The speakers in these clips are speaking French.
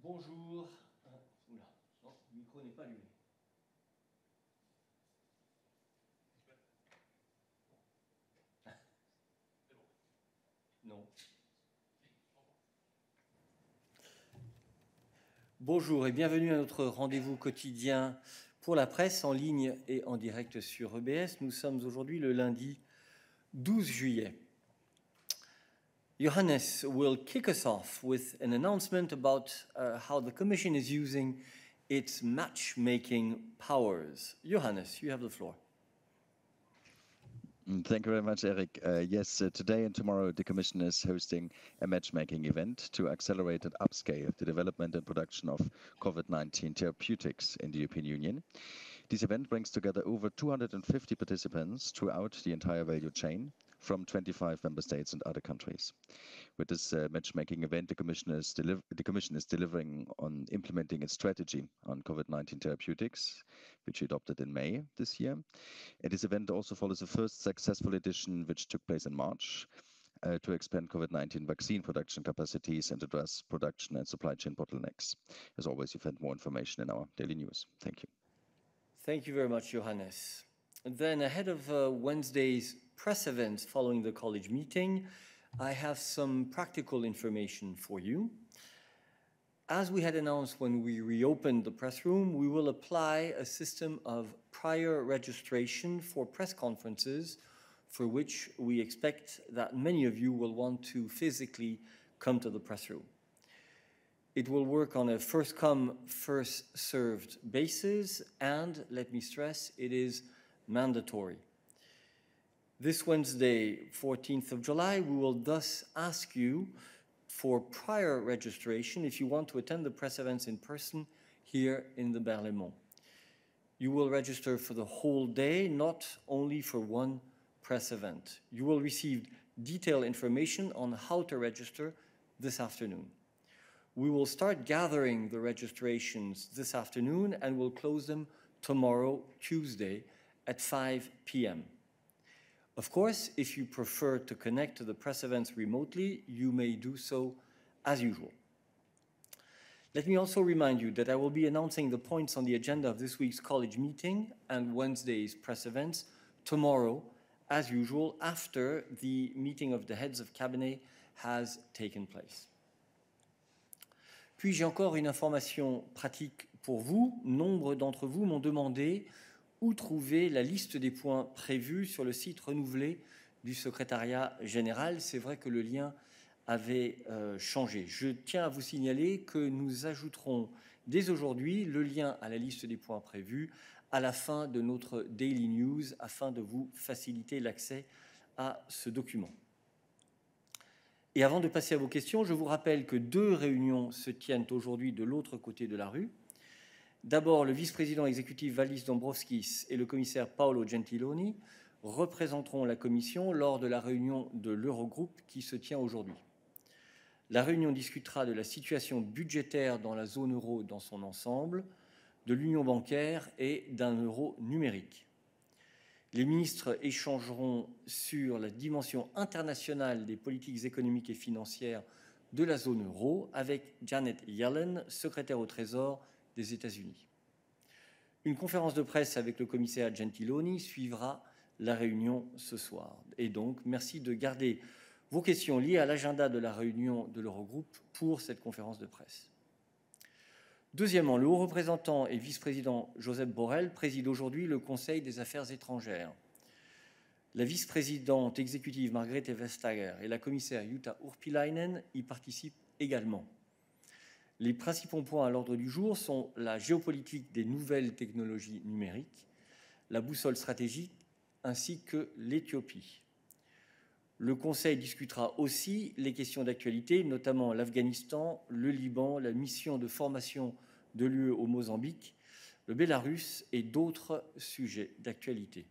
Bonjour. Oula, non, le micro n'est pas allumé. Non. Bonjour et bienvenue à notre rendez-vous quotidien pour la presse en ligne et en direct sur EBS. Nous sommes aujourd'hui le lundi 12 juillet. Johannes will kick us off with an announcement about how the Commission is using its matchmaking powers. Johannes, you have the floor. Thank you very much, Eric. Yes, today and tomorrow the Commission is hosting a matchmaking event to accelerate and upscale the development and production of COVID-19 therapeutics in the European Union. This event brings together over 250 participants throughout the entire value chain from 25 member states and other countries. With this matchmaking event, the Commission is delivering on implementing its strategy on COVID-19 therapeutics, which we adopted in May this year. And this event also follows the first successful edition, which took place in March, to expand COVID-19 vaccine production capacities and address production and supply chain bottlenecks. As always, you find more information in our daily news. Thank you. Thank you very much, Johannes. And then ahead of Wednesday's press events following the college meeting, I have some practical information for you. As we had announced when we reopened the press room, we will apply a system of prior registration for press conferences for which we expect that many of you will want to physically come to the press room. It will work on a first-come, first-served basis, and let me stress, it is mandatory. This Wednesday, 14th of July, we will thus ask you for prior registration if you want to attend the press events in person here in the Berlaymont. You will register for the whole day, not only for one press event. You will receive detailed information on how to register this afternoon. We will start gathering the registrations this afternoon and will close them tomorrow, Tuesday, at 5 p.m. Of course, if you prefer to connect to the press events remotely, you may do so as usual. Let me also remind you that I will be announcing the points on the agenda of this week's college meeting and Wednesday's press events tomorrow, as usual, after the meeting of the heads of cabinet has taken place. Puis j'ai encore une information pratique pour vous. Nombre d'entre vous m'ont demandé où trouver la liste des points prévus sur le site renouvelé du secrétariat général. C'est vrai que le lien avait changé. Je tiens à vous signaler que nous ajouterons dès aujourd'hui le lien à la liste des points prévus à la fin de notre Daily News afin de vous faciliter l'accès à ce document. Et avant de passer à vos questions, je vous rappelle que 2 réunions se tiennent aujourd'hui de l'autre côté de la rue. D'abord, le vice-président exécutif Valdis Dombrovskis et le commissaire Paolo Gentiloni représenteront la Commission lors de la réunion de l'Eurogroupe qui se tient aujourd'hui. La réunion discutera de la situation budgétaire dans la zone euro dans son ensemble, de l'union bancaire et d'un euro numérique. Les ministres échangeront sur la dimension internationale des politiques économiques et financières de la zone euro avec Janet Yellen, secrétaire au Trésor des États-Unis. Une conférence de presse avec le commissaire Gentiloni suivra la réunion ce soir. Et donc, merci de garder vos questions liées à l'agenda de la réunion de l'Eurogroupe pour cette conférence de presse. Deuxièmement, le haut représentant et vice-président Josep Borrell préside aujourd'hui le Conseil des Affaires étrangères. La vice-présidente exécutive Margrethe Vestager et la commissaire Jutta Urpilainen y participent également. Les principaux points à l'ordre du jour sont la géopolitique des nouvelles technologies numériques, la boussole stratégique ainsi que l'Éthiopie. Le Conseil discutera aussi les questions d'actualité, notamment l'Afghanistan, le Liban, la mission de formation de l'UE au Mozambique, le Bélarus et d'autres sujets d'actualité.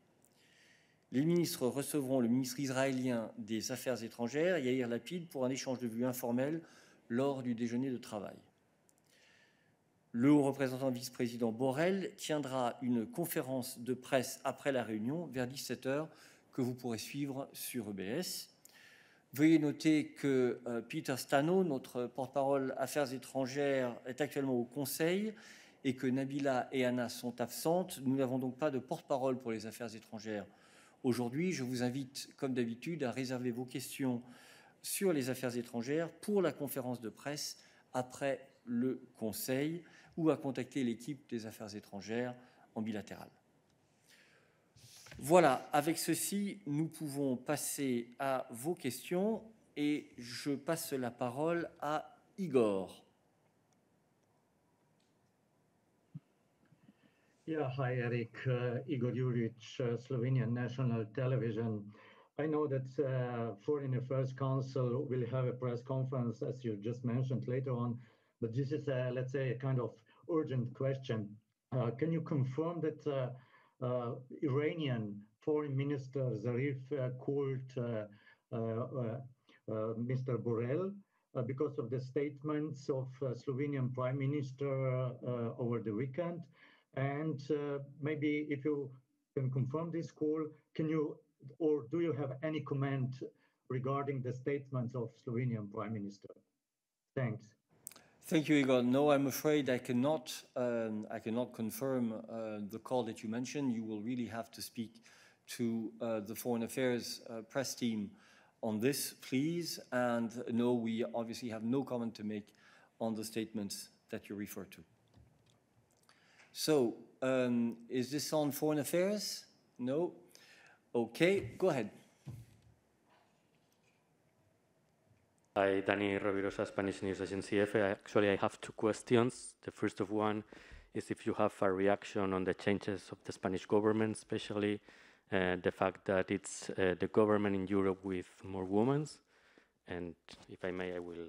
Les ministres recevront le ministre israélien des Affaires étrangères, Yair Lapid, pour un échange de vues informel lors du déjeuner de travail. Le haut représentant vice-président Borrell tiendra une conférence de presse après la réunion vers 17h que vous pourrez suivre sur EBS. Veuillez noter que Peter Stano, notre porte-parole Affaires étrangères, est actuellement au Conseil et que Nabila et Anna sont absentes. Nous n'avons donc pas de porte-parole pour les affaires étrangères aujourd'hui. Je vous invite, comme d'habitude, à réserver vos questions sur les affaires étrangères pour la conférence de presse après le Conseil ou à contacter l'équipe des affaires étrangères en bilatéral. Voilà, avec ceci, nous pouvons passer à vos questions et je passe la parole à Igor. Yeah, hi, Eric. Igor Juric, Slovenian National Television. I know that Foreign Affairs Council will have a press conference, as you just mentioned, later on, but this is, let's say, a kind of urgent question. Can you confirm that Iranian Foreign Minister Zarif called Mr. Borrell because of the statements of Slovenian Prime Minister over the weekend? And maybe if you can confirm this call, can you, or do you have any comment regarding the statements of Slovenian Prime Minister? Thanks. Thank you, Igor. No, I'm afraid I cannot confirm the call that you mentioned. You will really have to speak to the Foreign Affairs press team on this, please. And no, we obviously have no comment to make on the statements that you refer to. So, is this on Foreign Affairs? No? Okay, go ahead. Hi, Dani Rovirosa, Spanish News Agency EFE. Actually, I have two questions. The first of one is if you have a reaction on the changes of the Spanish government, especially the fact that it's the government in Europe with more women. And if I may, I will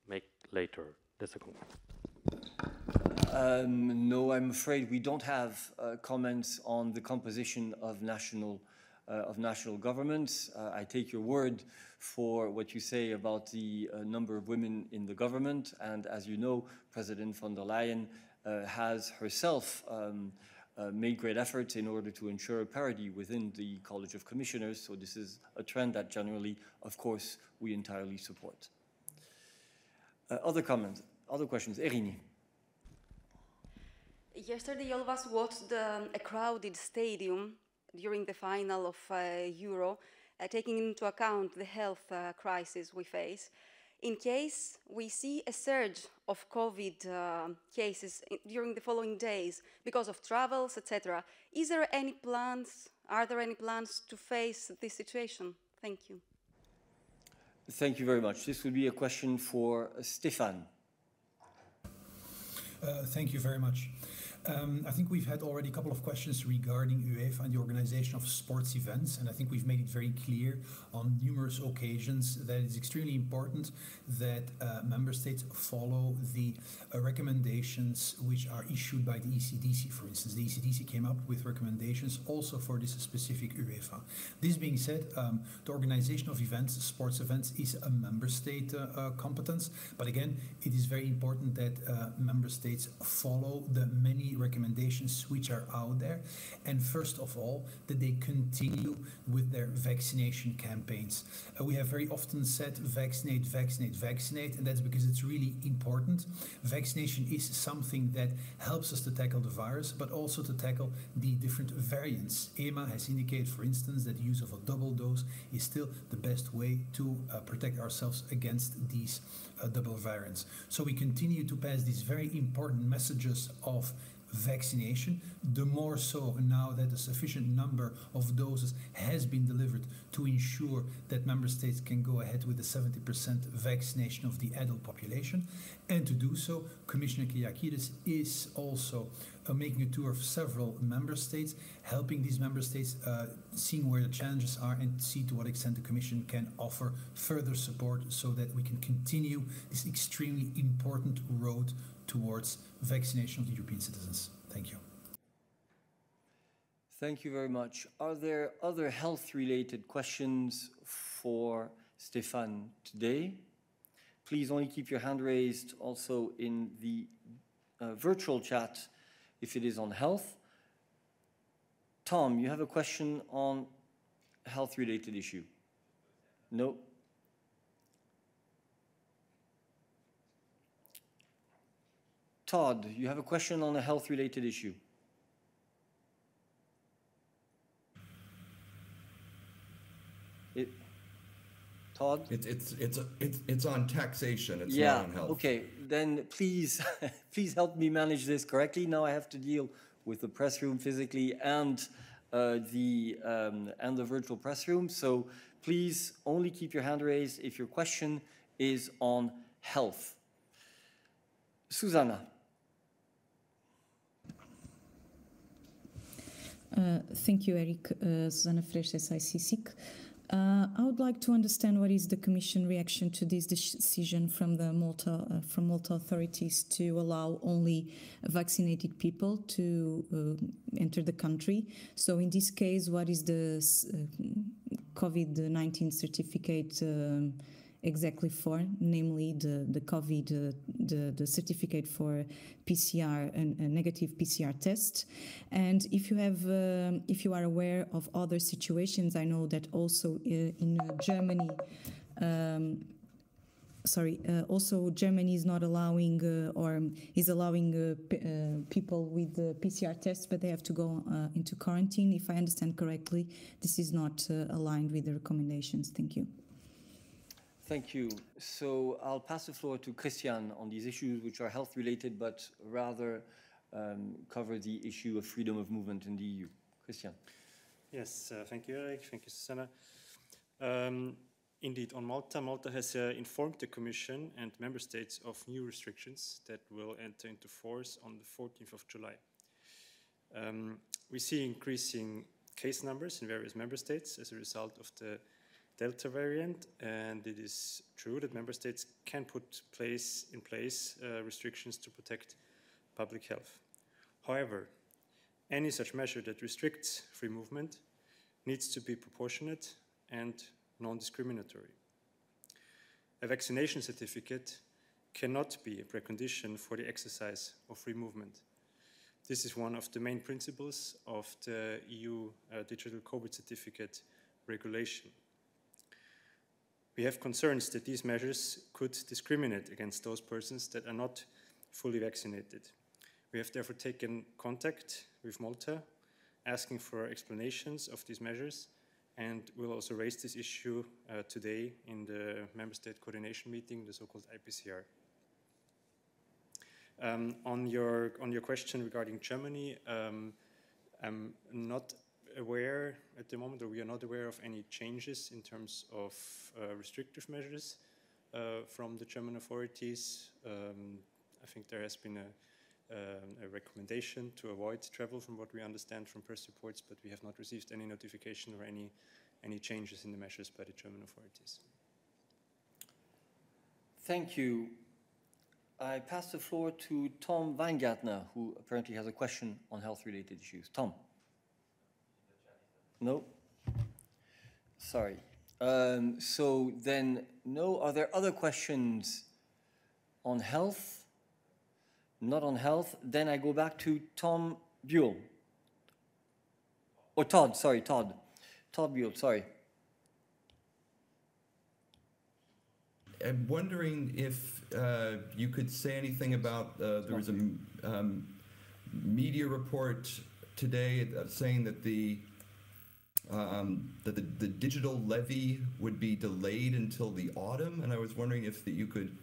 make later the second one. No, I'm afraid we don't have comments on the composition of national governments. I take your word for what you say about the number of women in the government, and as you know, President von der Leyen has herself made great efforts in order to ensure parity within the College of Commissioners, so this is a trend that generally, of course, we entirely support. Other comments, other questions? Irini. Yesterday, all of us watched a crowded stadium during the final of Euro, taking into account the health crisis we face. In case we see a surge of COVID cases during the following days because of travels, etc., are there any plans to face this situation? Thank you. Thank you very much. This would be a question for Stefan. Thank you very much. I think we've had already a couple of questions regarding UEFA and the organization of sports events, and I think we've made it very clear on numerous occasions that it's extremely important that member states follow the recommendations which are issued by the ECDC. For instance, the ECDC came up with recommendations also for this specific UEFA. This being said, the organization of events, sports events, is a member state competence, but again, it is very important that member states follow the many recommendations which are out there, and first of all that they continue with their vaccination campaigns. We have very often said vaccinate, vaccinate, vaccinate, and that's because it's really important. Vaccination is something that helps us to tackle the virus, but also to tackle the different variants. EMA has indicated, for instance, that the use of a double dose is still the best way to protect ourselves against these double variants. So we continue to pass these very important messages of vaccination, the more so now that a sufficient number of doses has been delivered to ensure that member states can go ahead with the 70% vaccination of the adult population. And to do so, Commissioner Kyriakides is also making a tour of several member states, helping these member states, seeing where the challenges are and see to what extent the Commission can offer further support so that we can continue this extremely important road towards vaccination of the European citizens. Thank you. Thank you very much. Are there other health-related questions for Stefan today? Please only keep your hand raised also in the virtual chat if it is on health. Tom, you have a question on health-related issue? No? Todd, you have a question on a health-related issue. Todd? It's on taxation. It's Yeah, not on health. okay. Then please, please help me manage this correctly. Now I have to deal with the press room physically and the virtual press room. So please only keep your hand raised if your question is on health. Susanna. Thank you, Eric. Susanna Freixo, SICSIC. I would like to understand what is the Commission reaction to this decision from the Malta authorities to allow only vaccinated people to enter the country. So in this case, what is the COVID-19 certificate exactly for, namely the COVID, the certificate for PCR, a negative PCR test. And if you are aware of other situations, I know that also in Germany, also Germany is not allowing or is allowing people with PCR tests, but they have to go into quarantine. If I understand correctly, this is not aligned with the recommendations. Thank you. Thank you. So I'll pass the floor to Christian on these issues, which are health related, but rather cover the issue of freedom of movement in the EU. Christian. Yes, thank you, Eric. Thank you, Susanna. Indeed, on Malta has informed the Commission and Member States of new restrictions that will enter into force on the 14th of July. We see increasing case numbers in various Member States as a result of the Delta variant, and it is true that Member States can put in place restrictions to protect public health. However, any such measure that restricts free movement needs to be proportionate and non-discriminatory. A vaccination certificate cannot be a precondition for the exercise of free movement. This is one of the main principles of the EU Digital COVID Certificate regulation. We have concerns that these measures could discriminate against those persons that are not fully vaccinated. We have therefore taken contact with Malta, asking for explanations of these measures, and we'll also raise this issue today in the Member State Coordination Meeting, the so-called IPCR. On your question regarding Germany, I'm not aware at the moment, or we are not aware of any changes in terms of restrictive measures from the German authorities. I think there has been a recommendation to avoid travel from what we understand from press reports, but we have not received any notification or any changes in the measures by the German authorities. Thank you. I pass the floor to Tom Weingartner, who apparently has a question on health-related issues. Tom. No? Sorry. So then, no. Are there other questions on health? Not on health. Then I go back to Tom Buell. Or Todd, sorry, Todd. Todd Buell, sorry. I'm wondering if you could say anything about, there was a media report today saying that the digital levy would be delayed until the autumn, and I was wondering if you could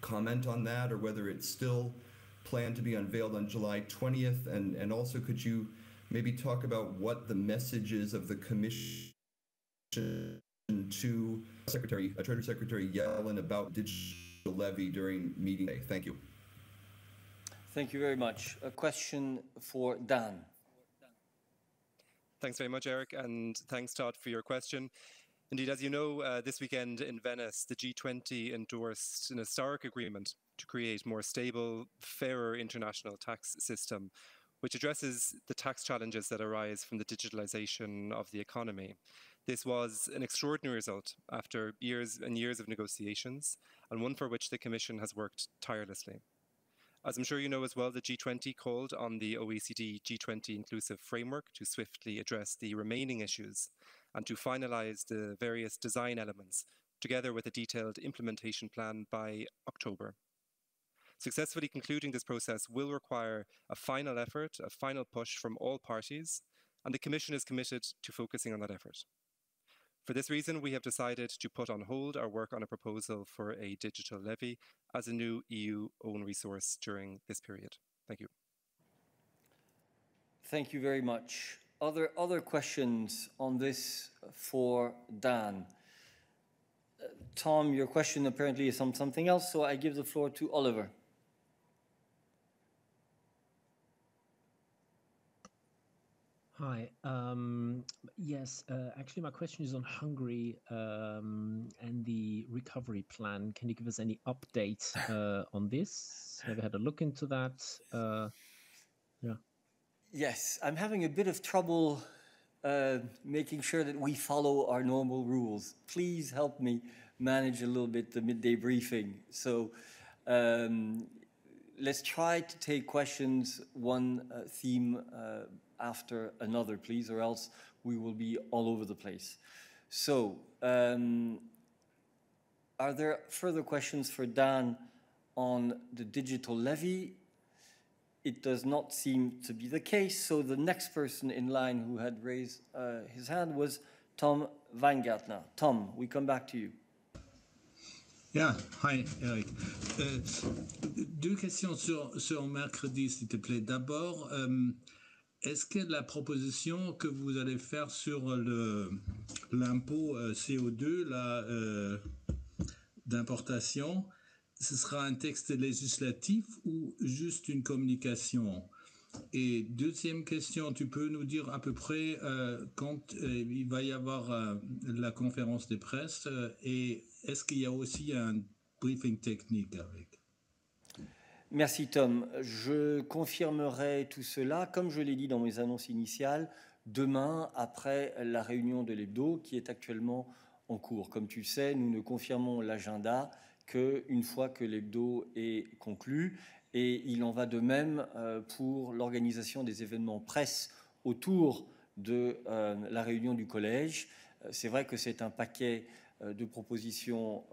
comment on that, or whether it's still planned to be unveiled on July 20th, and also could you maybe talk about what the message is of the Commission to Treasury Secretary Yellen about digital levy during meeting day? Thank you. Thank you very much. A question for Dan. Thanks very much, Eric, and thanks, Todd, for your question. Indeed, as you know, this weekend in Venice, the G20 endorsed an historic agreement to create a more stable, fairer international tax system, which addresses the tax challenges that arise from the digitalization of the economy. This was an extraordinary result after years and years of negotiations, and one for which the Commission has worked tirelessly. As I'm sure you know as well, the G20 called on the OECD G20 Inclusive Framework to swiftly address the remaining issues and to finalize the various design elements, together with a detailed implementation plan by October. Successfully concluding this process will require a final effort, a final push from all parties, and the Commission is committed to focusing on that effort. For this reason, we have decided to put on hold our work on a proposal for a digital levy as a new EU own resource during this period. Thank you. Thank you very much. Other questions on this for Dan? Tom, your question apparently is on something else, so I give the floor to Oliver. Hi. Yes, actually, my question is on Hungary and the recovery plan. Can you give us any update on this? Have you had a look into that? Yeah. Yes, I'm having a bit of trouble making sure that we follow our normal rules. Please help me manage a little bit the midday briefing. So let's try to take questions one theme after another, please, or else we will be all over the place. So, are there further questions for Dan on the digital levy? It does not seem to be the case. So the next person in line who had raised his hand was Tom Weingartner. Tom, we come back to you. Yeah, hi Eric. Deux questions sur mercredi, s'il te plaît. D'abord, est-ce que la proposition que vous allez faire sur l'impôt CO2 d'importation, ce sera un texte législatif ou juste une communication? Et deuxième question, tu peux nous dire à peu près quand il va y avoir la conférence de presse et est-ce qu'il y a aussi un briefing technique avec? Merci Tom. Je confirmerai tout cela, comme je l'ai dit dans mes annonces initiales, demain après la réunion de l'hebdo qui est actuellement en cours. Comme tu le sais, nous ne confirmons l'agenda qu'une fois que l'hebdo est conclu. Et il en va de même pour l'organisation des événements presse autour de la réunion du collège. C'est vrai que c'est un paquet de propositions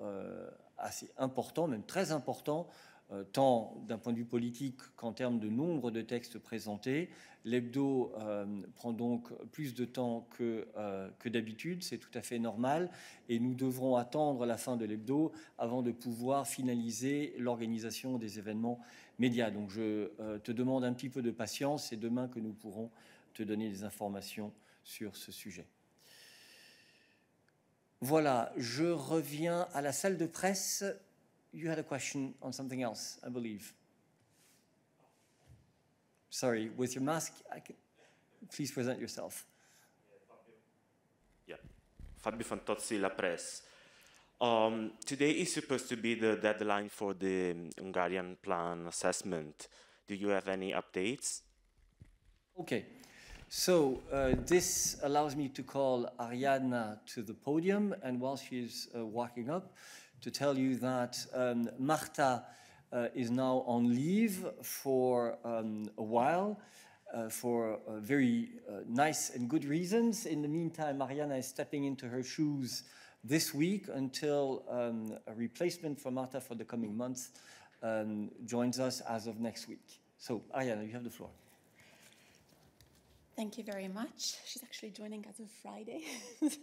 assez important, même très important, tant d'un point de vue politique qu'en termes de nombre de textes présentés. L'hebdo prend donc plus de temps que d'habitude, c'est tout à fait normal, et nous devrons attendre la fin de l'hebdo avant de pouvoir finaliser l'organisation des événements médias. Donc je te demande un petit peu de patience, c'est demain que nous pourrons te donner des informations sur ce sujet. Voilà, je reviens à la salle de presse. You had a question on something else, I believe. Sorry, with your mask, please present yourself. Yeah, Fabio Fantozzi, La Presse. Today is supposed to be the deadline for the Hungarian plan assessment. Do you have any updates? Okay, so this allows me to call Ariadna to the podium, and while she's walking up, to tell you that Marta is now on leave for a while for very nice and good reasons. In the meantime, Mariana is stepping into her shoes this week until a replacement for Marta for the coming months joins us as of next week. So, Ariana, you have the floor. Thank you very much. She's actually joining as of Friday. So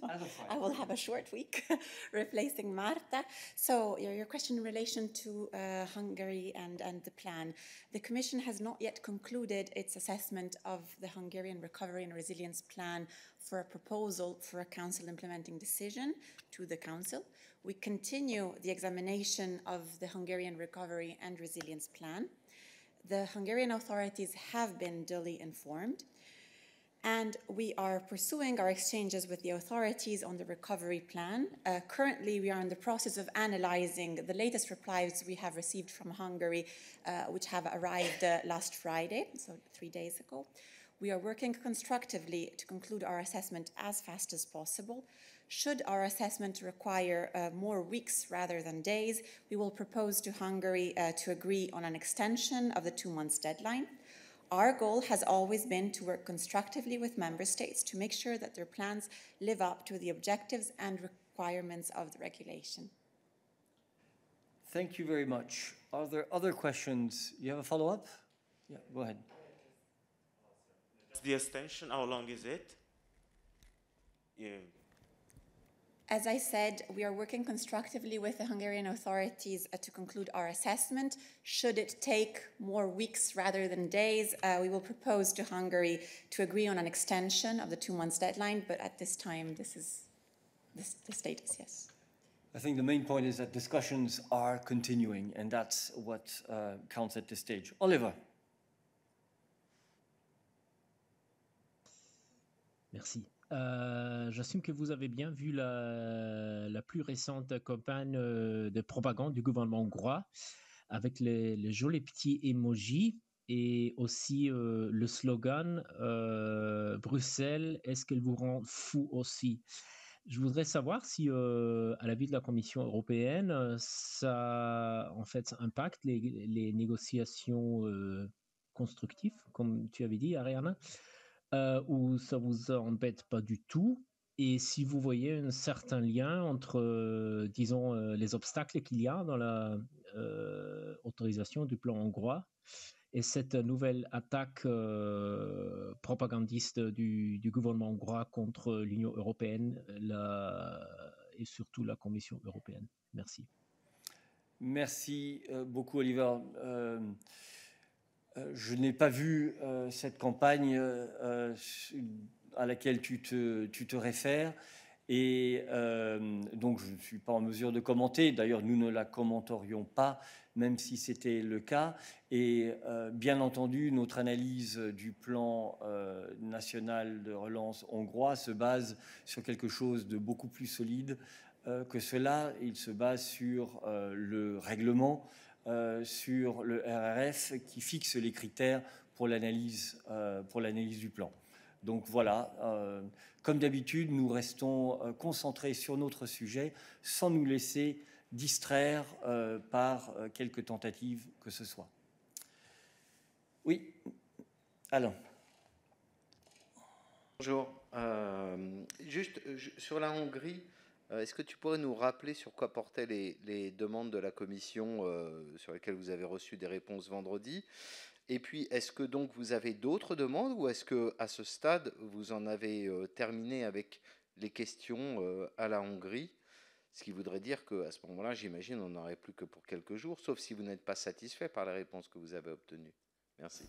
I will have a short week replacing Marta. So your question in relation to Hungary and the plan. The Commission has not yet concluded its assessment of the Hungarian Recovery and Resilience Plan for a proposal for a Council implementing decision to the Council. We continue the examination of the Hungarian Recovery and Resilience Plan. The Hungarian authorities have been duly informed. And we are pursuing our exchanges with the authorities on the recovery plan. Currently, we are in the process of analyzing the latest replies we have received from Hungary, which have arrived last Friday, so 3 days ago. We are working constructively to conclude our assessment as fast as possible. Should our assessment require more weeks rather than days, we will propose to Hungary to agree on an extension of the 2 months deadline. Our goal has always been to work constructively with member states to make sure that their plans live up to the objectives and requirements of the regulation. Thank you very much. Are there other questions? You have a follow-up? Yeah, go ahead. The extension, how long is it? Yeah. As I said, we are working constructively with the Hungarian authorities to conclude our assessment. Should it take more weeks rather than days, we will propose to Hungary to agree on an extension of the 2 months deadline, but at this time, this is the status, yes. I think the main point is that discussions are continuing, and that's what counts at this stage. Oliver. Merci. J'assume que vous avez bien vu la plus récente campagne de propagande du gouvernement hongrois avec les jolis petits emojis et aussi le slogan Bruxelles, est-ce qu'elle vous rend fou aussi? Je voudrais savoir si, à l'avis de la Commission européenne, ça en fait ça impacte les négociations constructives, comme tu avais dit, Ariana, ou ça vous embête pas du tout, et si vous voyez un certain lien entre, disons, les obstacles qu'il y a dans la autorisation du plan hongrois et cette nouvelle attaque propagandiste du gouvernement hongrois contre l'Union européenne et surtout la Commission européenne. Merci. Merci beaucoup, Oliver. Je n'ai pas vu cette campagne à laquelle tu te réfères et donc je ne suis pas en mesure de commenter. D'ailleurs, nous ne la commenterions pas, même si c'était le cas. Et bien entendu, notre analyse du plan national de relance hongrois se base sur quelque chose de beaucoup plus solide que cela. Il se base sur le règlement, sur le RRF qui fixe les critères pour l'analyse du plan. Donc voilà, comme d'habitude, nous restons concentrés sur notre sujet sans nous laisser distraire par quelques tentatives que ce soit. Oui, Alain. Bonjour. Juste sur la Hongrie, est-ce que tu pourrais nous rappeler sur quoi portaient les demandes de la Commission sur lesquelles vous avez reçu des réponses vendredi? Et puis, est-ce que donc vous avez d'autres demandes ou est-ce qu'à ce stade, vous en avez terminé avec les questions à la Hongrie? Ce qui voudrait dire qu'à ce moment-là, j'imagine, on n'en aurait plus que pour quelques jours, sauf si vous n'êtes pas satisfait par les réponses que vous avez obtenues. Merci.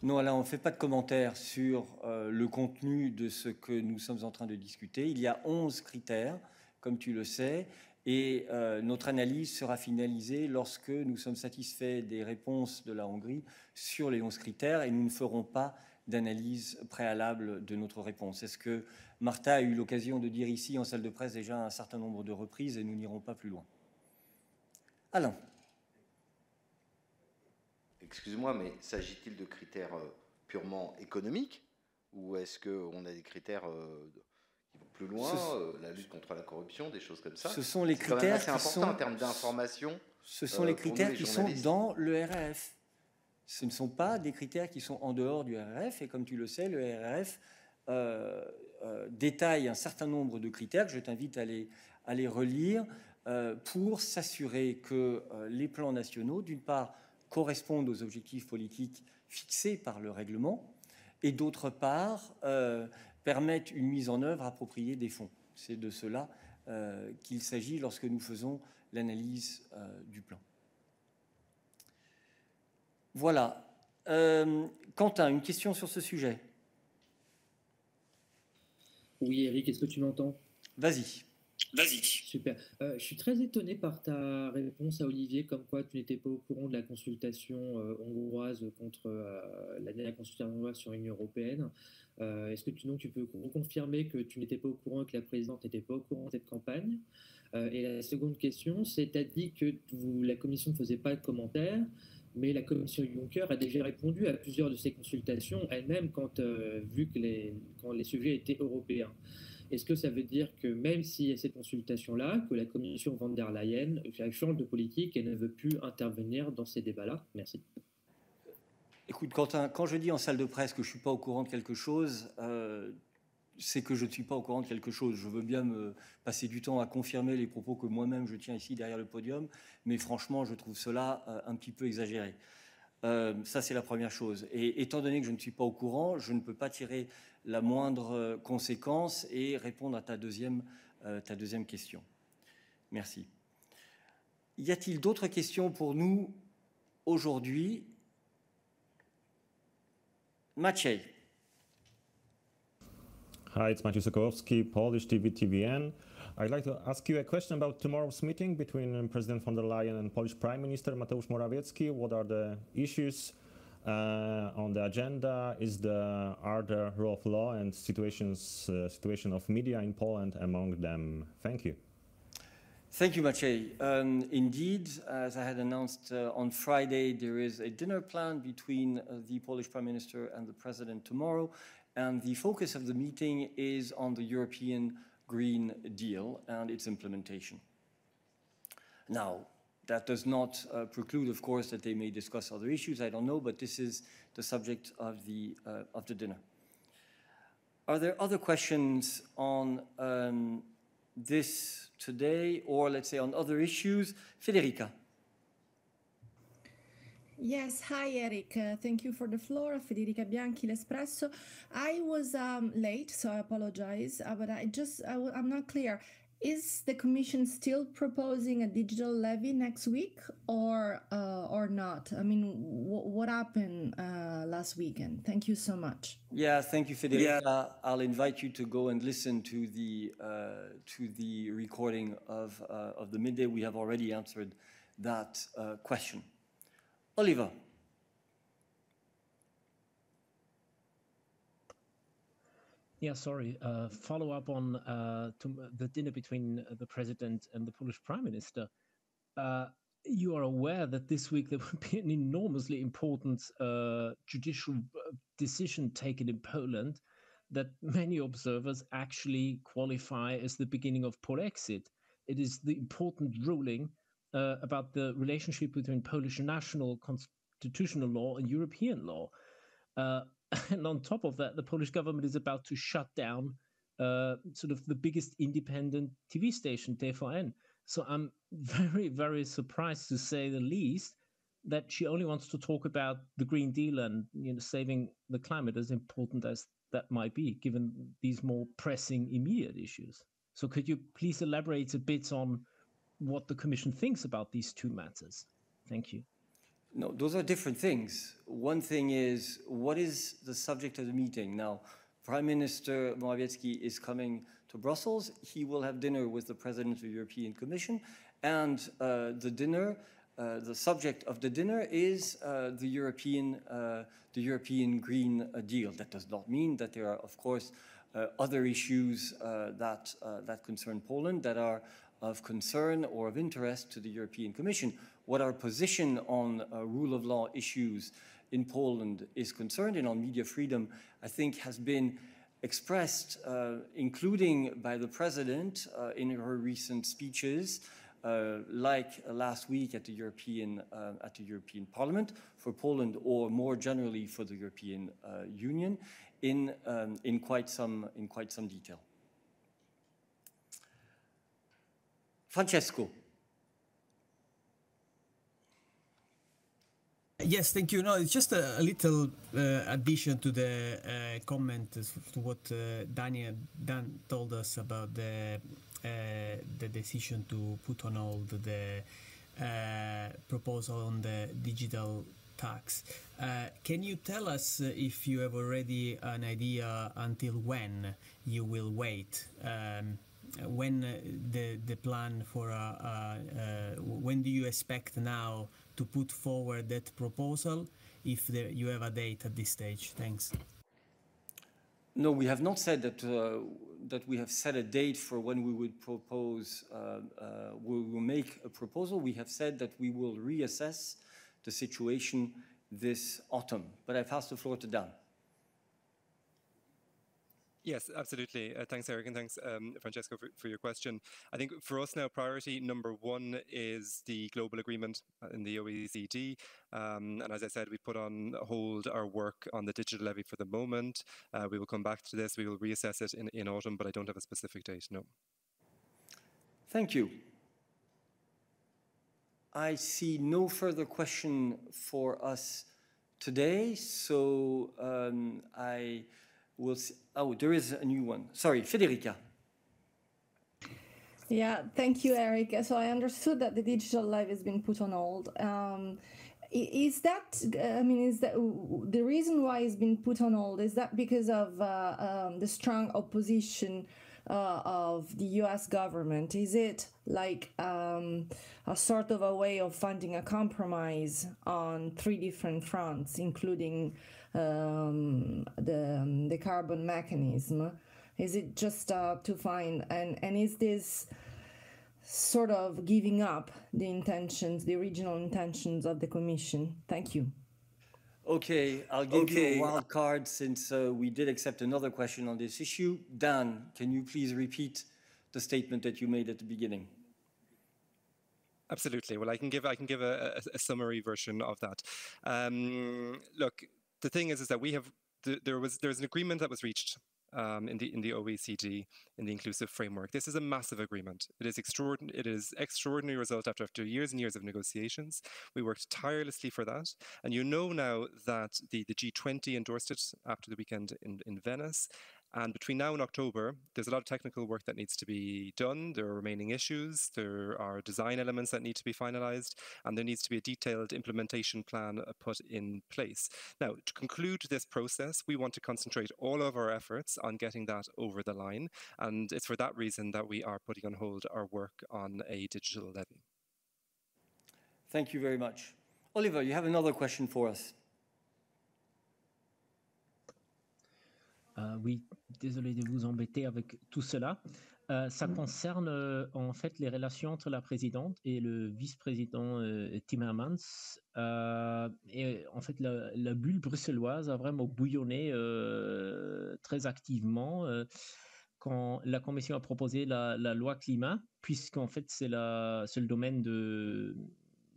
Non, là, on ne fait pas de commentaires sur le contenu de ce que nous sommes en train de discuter. Il y a 11 critères, comme tu le sais, et notre analyse sera finalisée lorsque nous sommes satisfaits des réponses de la Hongrie sur les 11 critères, et nous ne ferons pas d'analyse préalable de notre réponse. C'est ce que Martha a eu l'occasion de dire ici en salle de presse déjà un certain nombre de reprises, et nous n'irons pas plus loin. Alain. Excuse-moi, mais s'agit-il de critères purement économiques ou est-ce qu'on a des critères qui vont plus loin, la lutte contre la corruption, des choses comme ça? Ce sont les critères qui sont en termes d'information. Ce sont les critères qui sont dans le RRF. Ce ne sont pas des critères qui sont en dehors du RRF. Et comme tu le sais, le RRF détaille un certain nombre de critères que je t'invite à les relire pour s'assurer que les plans nationaux, d'une part, correspondent aux objectifs politiques fixés par le règlement et d'autre part permettent une mise en œuvre appropriée des fonds. C'est de cela qu'il s'agit lorsque nous faisons l'analyse du plan. Voilà. Quentin, une question sur ce sujet? Oui, Eric, est-ce que tu m'entends? Vas-y. Vas-y. Super. Je suis très étonné par ta réponse à Olivier, comme quoi tu n'étais pas au courant de la consultation hongroise contre la dernière consultation hongroise sur l'Union européenne. Est-ce que tu peux confirmer que tu n'étais pas au courant et que la présidente n'était pas au courant de cette campagne? Et la seconde question, c'est tu as dit que la Commission ne faisait pas de commentaires, mais la Commission Juncker a déjà répondu à plusieurs de ces consultations elle-même vu que quand les sujets étaient européens. Est-ce que ça veut dire que même s'il y a cette consultation-là, que la Commission von der Leyen change de politique et ne veut plus intervenir dans ces débats-là? Merci. Écoute, Quentin, quand je dis en salle de presse que je ne suis pas au courant de quelque chose, c'est que je ne suis pas au courant de quelque chose. Je veux bien me passer du temps à confirmer les propos que moi-même je tiens ici derrière le podium, mais franchement, je trouve cela un petit peu exagéré. Ça, c'est la première chose. Et étant donné que je ne suis pas au courant, je ne peux pas tirer la moindre conséquence et répondre à ta deuxième question. Merci. Y a-t-il d'autres questions pour nous aujourd'hui? Maciej. Hi, it's Maciej Sokołowski, Polish TV TVN. I'd like to ask you a question about tomorrow's meeting between President von der Leyen and Polish Prime Minister Mateusz Morawiecki. What are the issues on the agenda? Are the rule of law and situation of media in Poland among them? Thank you. Thank you, Maciej. Indeed, as I had announced on Friday, there is a dinner planned between the Polish Prime Minister and the President tomorrow, and the focus of the meeting is on the European Green Deal and its implementation. Now, that does not preclude, of course, that they may discuss other issues. I don't know, but this is the subject of the dinner. Are there other questions on this today, or let's say on other issues? Federica. Yes, hi Eric. Thank you for the floor. Federica Bianchi, L'Espresso. I was late, so I apologize, but I'm not clear. Is the Commission still proposing a digital levy next week, or not? I mean, what happened last weekend? Thank you so much. Yeah, thank you, Federica. Yeah. I'll invite you to go and listen to the recording of the midday. We have already answered that question. Oliver. Yeah, sorry. Follow up on the dinner between the President and the Polish Prime Minister. You are aware that this week there will be an enormously important judicial decision taken in Poland that many observers actually qualify as the beginning of Polexit. It is the important ruling about the relationship between Polish national constitutional law and European law. And on top of that, the Polish government is about to shut down sort of the biggest independent TV station, TVN. So I'm very, very surprised, to say the least, that she only wants to talk about the Green Deal and saving the climate, as important as that might be, given these more pressing immediate issues. So could you please elaborate a bit on what the Commission thinks about these two matters? Thank you. No, those are different things. One thing is, what is the subject of the meeting? Now, Prime Minister Morawiecki is coming to Brussels. He will have dinner with the President of the European Commission, and the subject of the dinner is the European Green Deal. That does not mean that there are, of course, other issues that concern Poland that are of concern or of interest to the European Commission. What our position on rule of law issues in Poland is concerned, and on media freedom, I think has been expressed, including by the President in her recent speeches, like last week at the European Parliament for Poland, or more generally for the European Union, in quite some detail. Francesco. Yes, thank you. No, it's just a little addition to the comment to what Dan told us about the decision to put on hold the proposal on the digital tax. Can you tell us if you have already an idea until when you will wait? When the plan for when do you expect now to put forward that proposal, if you have a date at this stage? Thanks. No, we have not said that we have set a date for when we would propose. We will make a proposal. We have said that we will reassess the situation this autumn. But I pass the floor to Dan. Yes, absolutely. Thanks, Eric, and thanks, Francesco, for your question. I think for us now, priority number one is the global agreement in the OECD. And as I said, we put on hold our work on the digital levy for the moment. We will come back to this. We will reassess it in autumn, but I don't have a specific date, no. Thank you. I see no further question for us today, so I will see. Oh, there is a new one. Sorry, Federica. Yeah, thank you, Eric. So I understood that the digital levy has been put on hold. Is that, is that the reason why it's been put on hold? Is that because of the strong opposition of the US government? Is it like a sort of a way of finding a compromise on 3 different fronts, including the carbon mechanism? Is it just to find, and is this sort of giving up the intentions, the original intentions of the Commission? Thank you. Okay, I'll give you a wild card since we did accept another question on this issue. Dan, can you please repeat the statement that you made at the beginning? Absolutely. Well, I can give a summary version of that. Look, the thing is that we have there's an agreement that was reached in the OECD in the inclusive framework. This is a massive agreement. It is extraordinary result after years and years of negotiations. We worked tirelessly for that, and you know now that the G20 endorsed it after the weekend in Venice. And between now and October, there's a lot of technical work that needs to be done. There are remaining issues. There are design elements that need to be finalized, and there needs to be a detailed implementation plan put in place. Now, to conclude this process, we want to concentrate all of our efforts on getting that over the line. And it's for that reason that we are putting on hold our work on a digital levy. Thank you very much. Oliver, you have another question for us. Oui, désolé de vous embêter avec tout cela. Ça concerne en fait les relations entre la présidente et le vice-président Timmermans. Et en fait, la bulle bruxelloise a vraiment bouillonné très activement quand la Commission a proposé la loi climat, puisqu'en fait c'est le domaine de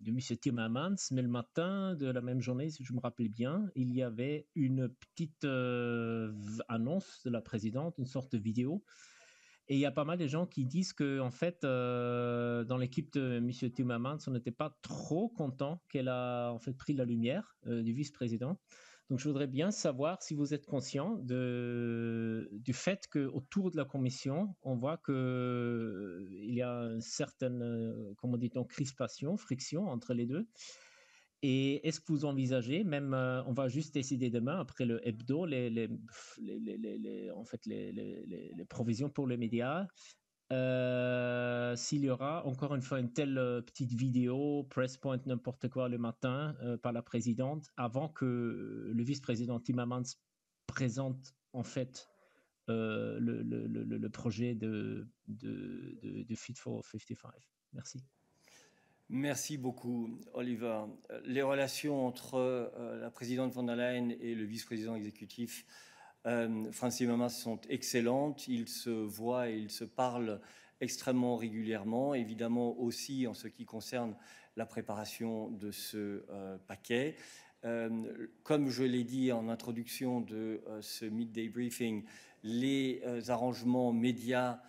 M. Timmermans, mais le matin de la même journée, si je me rappelle bien, il y avait une petite annonce de la présidente, une sorte de vidéo. Et il y a pas mal de gens qui disent que, en fait, dans l'équipe de M. Timmermans, on n'était pas trop content qu'elle a en fait pris la lumière du vice-président. Donc, je voudrais bien savoir si vous êtes conscient du fait qu'autour de la Commission, on voit qu'il y a une certaine, comment dit-on, crispation, friction entre les deux. Et est-ce que vous envisagez, même, on va juste décider demain, après le hebdo, les provisions pour les médias, s'il y aura encore une fois une telle petite vidéo, press point, n'importe quoi le matin par la présidente, avant que le vice-président Timmermans présente en fait le projet de Fit for 55. Merci. Merci beaucoup, Oliver. Les relations entre la présidente von der Leyen et le vice-président exécutif Frans Timmermans sont excellentes. Ils se voient et ils se parlent extrêmement régulièrement, évidemment aussi en ce qui concerne la préparation de ce paquet. Comme je l'ai dit en introduction de ce midday briefing, les arrangements médias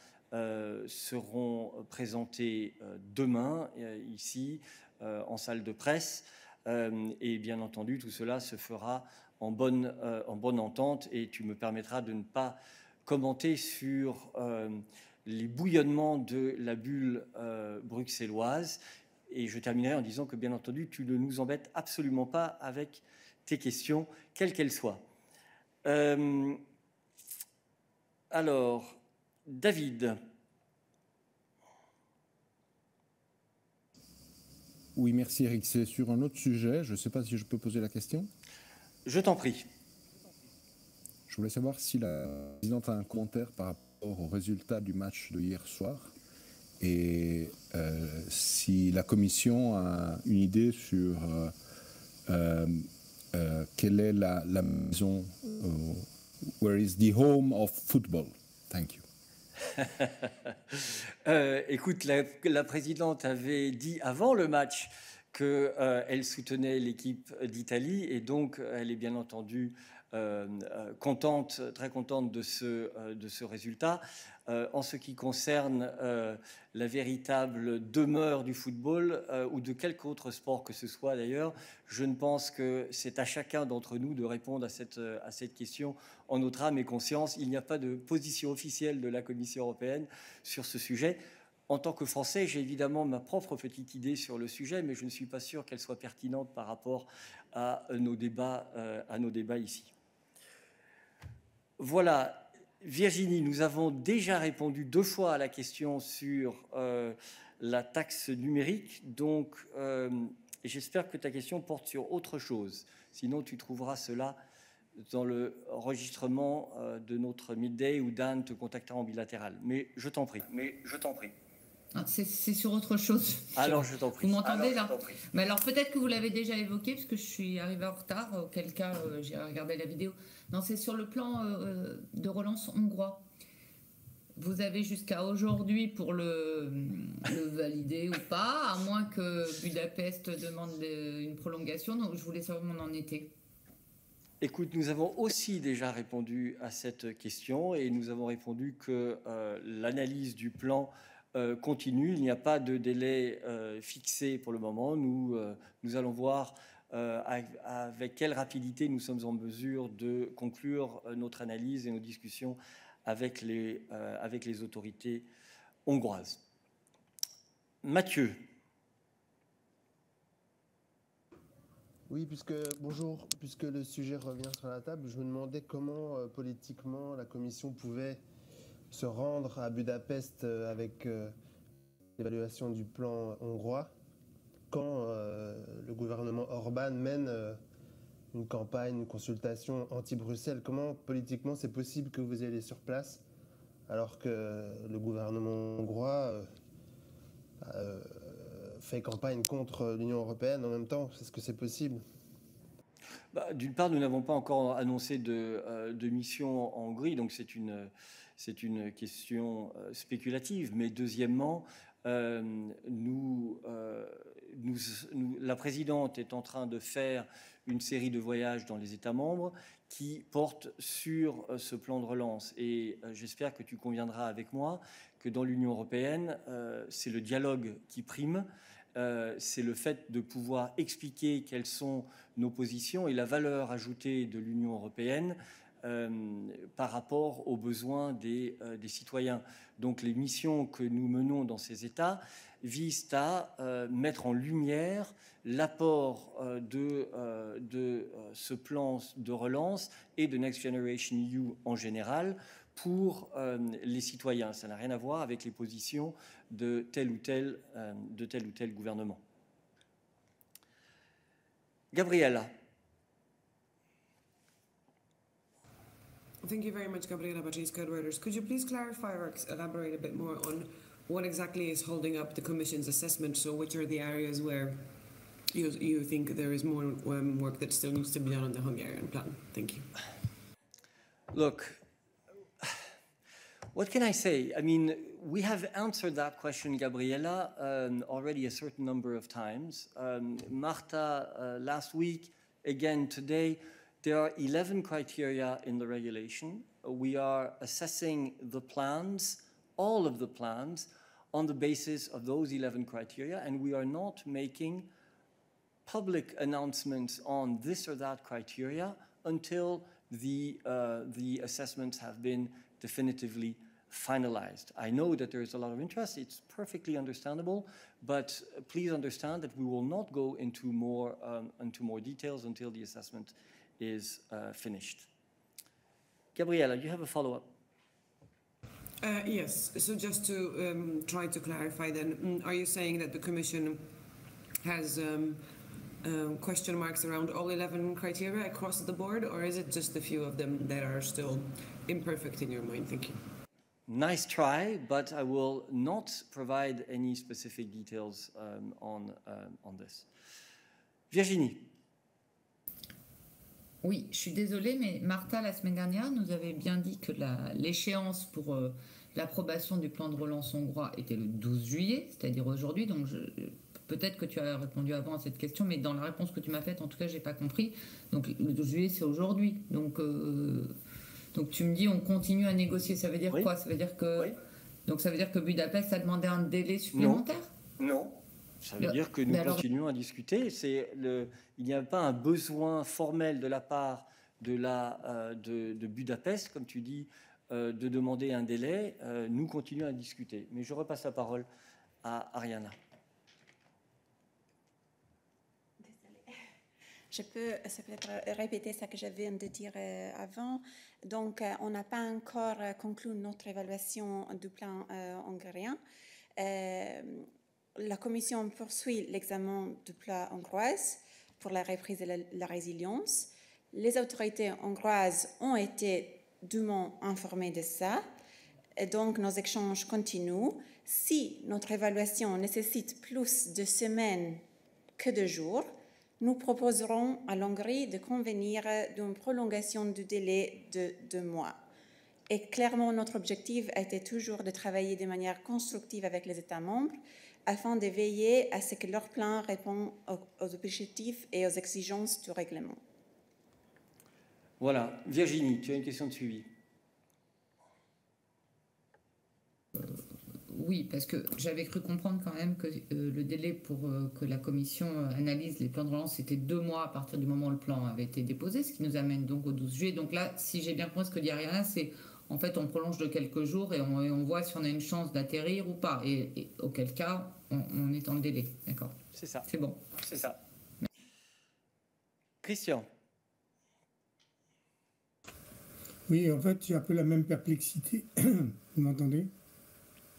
seront présentés demain ici en salle de presse et bien entendu tout cela se fera en bonne entente et tu me permettras de ne pas commenter sur les bouillonnements de la bulle bruxelloise et je terminerai en disant que bien entendu tu ne nous embêtes absolument pas avec tes questions quelles qu'elles soient. Alors David. Oui, merci Eric. C'est sur un autre sujet. Je ne sais pas si je peux poser la question. Je t'en prie. Je voulais savoir si la présidente a un commentaire par rapport au résultat du match de hier soir et si la Commission a une idée sur quelle est la maison where is the home of football? Thank you. Écoute, la présidente avait dit avant le match qu'elle soutenait l'équipe d'Italie et donc elle est bien entendu contente, très contente de ce résultat. En ce qui concerne la véritable demeure du football ou de quelque autre sport que ce soit d'ailleurs, je ne pense que c'est à chacun d'entre nous de répondre à cette question en notre âme et conscience. Il n'y a pas de position officielle de la Commission européenne sur ce sujet. En tant que Français, j'ai évidemment ma propre petite idée sur le sujet, mais je ne suis pas sûr qu'elle soit pertinente par rapport à nos débats ici. Voilà. Virginie, nous avons déjà répondu 2 fois à la question sur la taxe numérique, donc j'espère que ta question porte sur autre chose. Sinon, tu trouveras cela dans le enregistrement de notre midday où Dan te contactera en bilatéral. Mais je t'en prie. Ah, c'est sur autre chose. Alors, je t'en prie. Vous m'entendez là? Mais alors, peut-être que vous l'avez déjà évoqué, parce que je suis arrivée en retard, auquel cas j'ai regardé la vidéo. Non, c'est sur le plan de relance hongrois. Vous avez jusqu'à aujourd'hui pour le valider ou pas, à moins que Budapest demande une prolongation. Donc, je voulais savoir où on en était. Écoute, nous avons aussi déjà répondu à cette question et nous avons répondu que l'analyse du plan continue. Il n'y a pas de délai fixé pour le moment. Nous allons voir avec quelle rapidité nous sommes en mesure de conclure notre analyse et nos discussions avec les autorités hongroises. Mathieu. Oui, bonjour, puisque le sujet revient sur la table, je me demandais comment politiquement la Commission pouvait se rendre à Budapest avec l'évaluation du plan hongrois quand le gouvernement Orban mène une campagne, une consultation anti-Bruxelles. Comment politiquement c'est possible que vous alliez sur place alors que le gouvernement hongrois fait campagne contre l'Union européenne en même temps? Est-ce que c'est possible? D'une part, nous n'avons pas encore annoncé de mission en Hongrie, donc c'est une question spéculative. Mais deuxièmement, la présidente est en train de faire une série de voyages dans les États membres qui portent sur ce plan de relance. Et j'espère que tu conviendras avec moi que dans l'Union européenne, c'est le dialogue qui prime. C'est le fait de pouvoir expliquer quelles sont nos positions et la valeur ajoutée de l'Union européenne par rapport aux besoins des citoyens. Donc les missions que nous menons dans ces États visent à mettre en lumière l'apport de ce plan de relance et de Next Generation EU en général pour les citoyens. Ça n'a rien à voir avec les positions de tel ou tel gouvernement. Gabriela. Thank you very much, Gabriela Baczynska, Reuters. Could you please clarify or elaborate a bit more on what exactly is holding up the Commission's assessment? So which are the areas where you think there is more work that still needs to be done on the Hungarian plan? Thank you. Look, what can I say? I mean, we have answered that question, Gabriela, already a certain number of times. Marta, last week, again today, there are 11 criteria in the regulation. We are assessing the plans, all of the plans, on the basis of those 11 criteria, and we are not making public announcements on this or that criteria until the assessments have been definitively finalized. I know that there is a lot of interest. It's perfectly understandable, but please understand that we will not go into more details until the assessment is finished. Gabriela, you have a follow-up? Yes. So just to try to clarify then, are you saying that the Commission has question marks around all 11 criteria across the board, or is it just a few of them that are still imperfect in your mind? Thank you. Nice try, but I will not provide any specific details on this. Virginie. Oui, je suis désolée, mais Martha, la semaine dernière, nous avait bien dit que l'échéance pour l'approbation du plan de relance hongrois était le 12 juillet, c'est-à-dire aujourd'hui. Donc, peut-être que tu as répondu avant à cette question, mais dans la réponse que tu m'as faite, en tout cas, je n'ai pas compris. Donc, le 12 juillet, c'est aujourd'hui. Donc, tu me dis, on continue à négocier. Ça veut dire quoi? Ça veut dire que, donc, ça veut dire que Budapest a demandé un délai supplémentaire? Non. Ça veut dire que nous continuons à discuter. Il n'y a pas un besoin formel de la part de Budapest, comme tu dis, de demander un délai. Nous continuons à discuter. Mais je repasse la parole à Ariana. Je peux peut-être répéter ce que je viens de dire avant. Donc, on n'a pas encore conclu notre évaluation du plan hongarien. La Commission poursuit l'examen du plan hongrois pour la reprise et la résilience. Les autorités hongroises ont été dûment informées de ça. Et donc, nos échanges continuent. Si notre évaluation nécessite plus de semaines que de jours, nous proposerons à l'Hongrie de convenir d'une prolongation du délai de 2 mois. Et clairement, notre objectif a été toujours de travailler de manière constructive avec les États membres afin de veiller à ce que leur plan répond aux objectifs et aux exigences du règlement. Voilà. Virginie, tu as une question de suivi. Oui, parce que j'avais cru comprendre quand même que le délai pour que la Commission analyse les plans de relance, c'était 2 mois à partir du moment où le plan avait été déposé, ce qui nous amène donc au 12 juillet. Donc là, si j'ai bien compris ce que dit Ariana, c'est en fait on prolonge de quelques jours et on voit si on a une chance d'atterrir ou pas. Et auquel cas, on est dans le délai. D'accord. C'est ça. C'est bon. C'est ça. Christian. Oui, en fait, j'ai un peu la même perplexité. Vous m'entendez?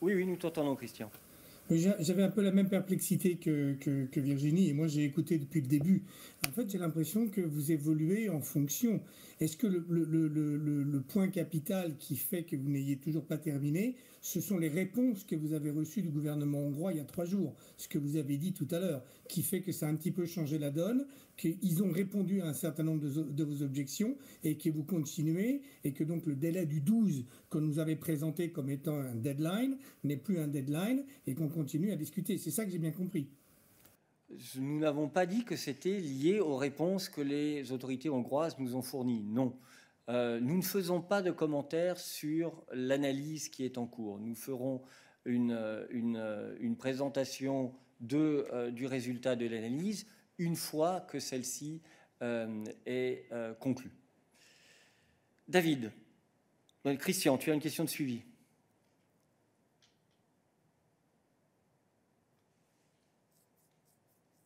Oui, nous t'entendons, Christian. J'avais un peu la même perplexité que Virginie, et moi j'ai écouté depuis le début. En fait, j'ai l'impression que vous évoluez en fonction. Est-ce que le point capital qui fait que vous n'ayez toujours pas terminé, ce sont les réponses que vous avez reçues du gouvernement hongrois il y a 3 jours, ce que vous avez dit tout à l'heure, qui fait que ça a un petit peu changé la donne, qu'ils ont répondu à un certain nombre de vos objections et que vous continuez, et que donc le délai du 12 qu'on nous avait présenté comme étant un deadline n'est plus un deadline et qu'on continue à discuter. C'est ça que j'ai bien compris. Nous n'avons pas dit que c'était lié aux réponses que les autorités hongroises nous ont fournies. Non. Nous ne faisons pas de commentaires sur l'analyse qui est en cours. Nous ferons une présentation du résultat de l'analyse une fois que celle-ci est conclue. David. Christian, tu as une question de suivi.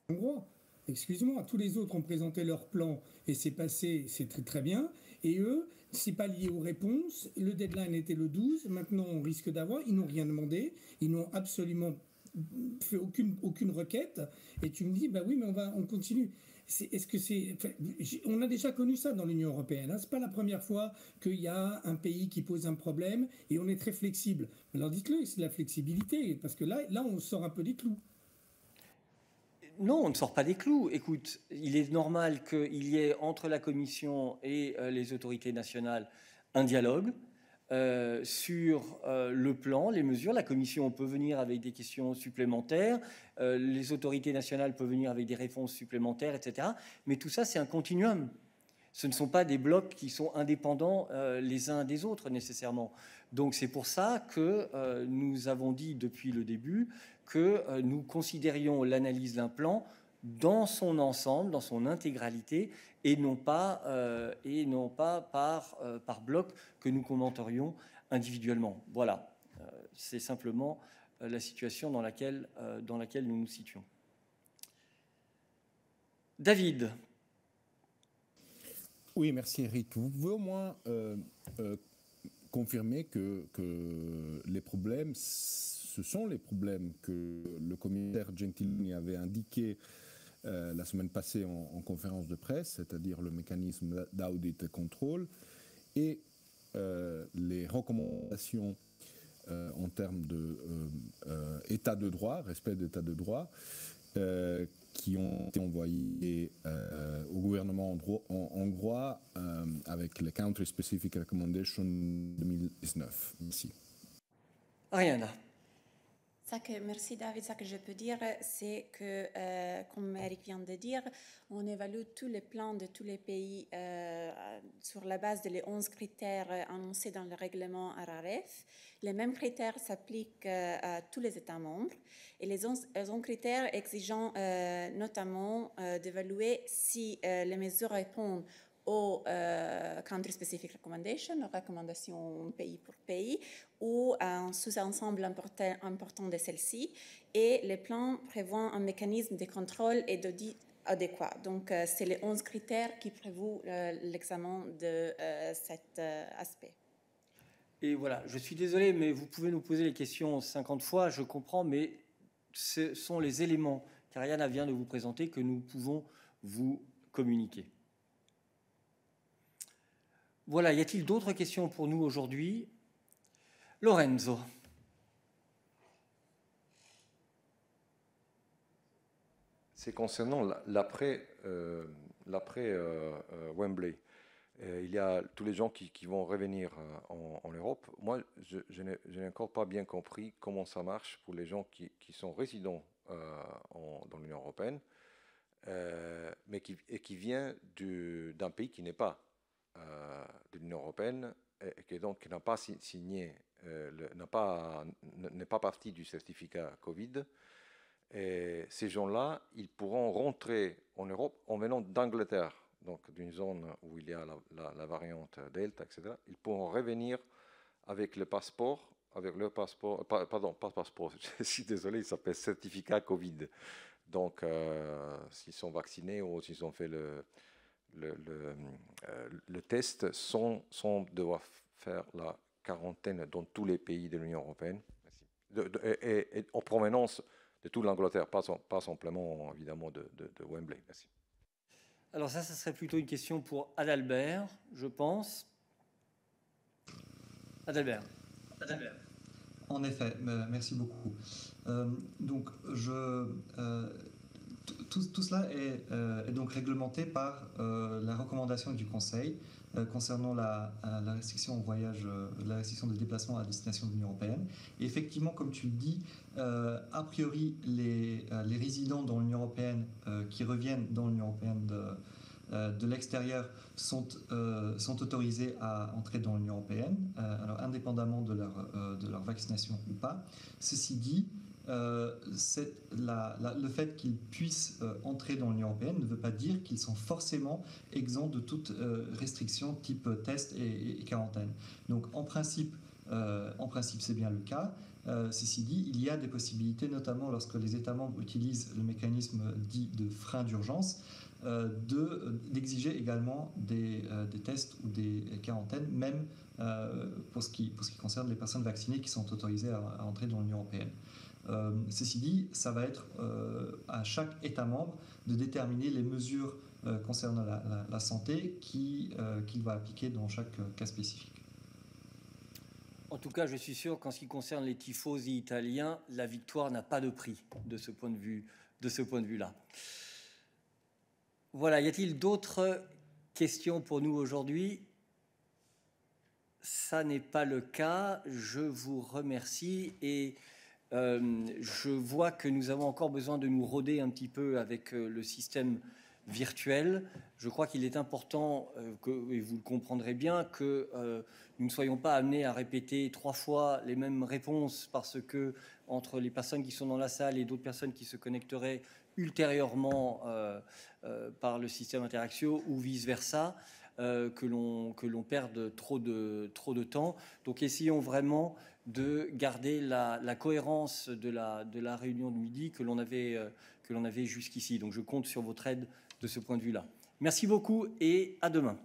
Hongrois. Excuse-moi, tous les autres ont présenté leur plan et c'est passé, c'est très très bien. Et eux, c'est pas lié aux réponses. Le deadline était le 12. Maintenant, on risque d'avoir. Ils n'ont rien demandé. Ils n'ont absolument fait aucune requête. Et tu me dis, bah oui, mais on continue. On a déjà connu ça dans l'Union européenne. Hein. C'est pas la première fois qu'il y a un pays qui pose un problème et on est très flexible. Alors dites-le, c'est de la flexibilité parce que là, on sort un peu des clous. Non, on ne sort pas des clous. Écoute, il est normal qu'il y ait entre la Commission et les autorités nationales un dialogue sur le plan, les mesures. La Commission peut venir avec des questions supplémentaires, les autorités nationales peuvent venir avec des réponses supplémentaires, etc. Mais tout ça, c'est un continuum. Ce ne sont pas des blocs qui sont indépendants les uns des autres nécessairement. Donc c'est pour ça que nous avons dit depuis le début que nous considérions l'analyse d'un plan dans son ensemble, dans son intégralité, et non pas par bloc que nous commenterions individuellement. Voilà, c'est simplement la situation dans laquelle nous nous situons. David. Oui, merci Eric. Vous pouvez au moins confirmer que les problèmes, ce sont les problèmes que le commissaire Gentiloni avait indiqué la semaine passée en conférence de presse, c'est-à-dire le mécanisme d'audit et contrôle, et les recommandations en termes d'état de droit, respect d'état de droit, qui ont été envoyés au gouvernement hongrois avec les Country Specific Recommendations 2019. Merci. Ariana. Merci David. Ce que je peux dire, c'est que, comme Eric vient de dire, on évalue tous les plans de tous les pays sur la base des 11 critères annoncés dans le règlement RRF. Les mêmes critères s'appliquent à tous les États membres et les 11 critères exigeant notamment d'évaluer si les mesures répondent aux country specific recommendations, aux recommandations pays pour pays, ou un sous-ensemble important de celles-ci. Et les plans prévoient un mécanisme de contrôle et d'audit adéquat. Donc, c'est les 11 critères qui prévoient l'examen de cet aspect. Et voilà, je suis désolé, mais vous pouvez nous poser les questions 50 fois, je comprends, mais ce sont les éléments qu'Ariana vient de vous présenter que nous pouvons vous communiquer. Voilà, y a-t-il d'autres questions pour nous aujourd'hui? Lorenzo. C'est concernant l'après Wembley. Il y a tous les gens qui vont revenir en Europe. Moi, je n'ai encore pas bien compris comment ça marche pour les gens qui sont résidents dans l'Union européenne, mais qui vient d'un pays qui n'est pas de l'Union européenne et qui donc n'a pas signé, n'est pas partie du certificat Covid. Et ces gens-là, ils pourront rentrer en Europe en venant d'Angleterre, donc d'une zone où il y a la variante Delta, etc. Ils pourront revenir avec le passeport, avec leur passeport, pardon, pas passeport, je suis désolé, il s'appelle certificat Covid. Donc, s'ils sont vaccinés ou s'ils ont fait le test sans devoir faire la quarantaine dans tous les pays de l'Union européenne et en provenance de toute l'Angleterre, pas simplement évidemment de Wembley. Merci. Alors ça serait plutôt une question pour Adalbert, je pense. Adalbert. En effet, merci beaucoup. Donc, tout cela est donc réglementé par la recommandation du Conseil concernant la restriction au voyage, la restriction de déplacement à destination de l'Union européenne. Et effectivement, comme tu le dis, a priori, les résidents dans l'Union européenne qui reviennent dans l'Union européenne de l'extérieur sont autorisés à entrer dans l'Union européenne, alors indépendamment de leur vaccination ou pas. Ceci dit, le fait qu'ils puissent entrer dans l'Union européenne ne veut pas dire qu'ils sont forcément exempts de toute restriction type test et quarantaine. Donc en principe c'est bien le cas. Ceci dit, il y a des possibilités, notamment lorsque les États membres utilisent le mécanisme dit de frein d'urgence, d'exiger également des tests ou des quarantaines, même pour ce qui concerne les personnes vaccinées qui sont autorisées à entrer dans l'Union européenne. Ceci dit, ça va être à chaque État membre de déterminer les mesures concernant la santé qu'il va appliquer dans chaque cas spécifique. En tout cas, je suis sûr qu'en ce qui concerne les tifosi italiens, la victoire n'a pas de prix de ce point de vue-là. Voilà, y a-t-il d'autres questions pour nous aujourd'hui? Ça n'est pas le cas. Je vous remercie et je vois que nous avons encore besoin de nous roder un petit peu avec le système virtuel. Je crois qu'il est important, et vous le comprendrez bien, que nous ne soyons pas amenés à répéter 3 fois les mêmes réponses parce que entre les personnes qui sont dans la salle et d'autres personnes qui se connecteraient ultérieurement par le système Interactio ou vice-versa, que l'on perde trop de temps. Donc essayons vraiment de garder la cohérence de la réunion de midi que l'on avait jusqu'ici. Donc je compte sur votre aide de ce point de vue-là. Merci beaucoup et à demain.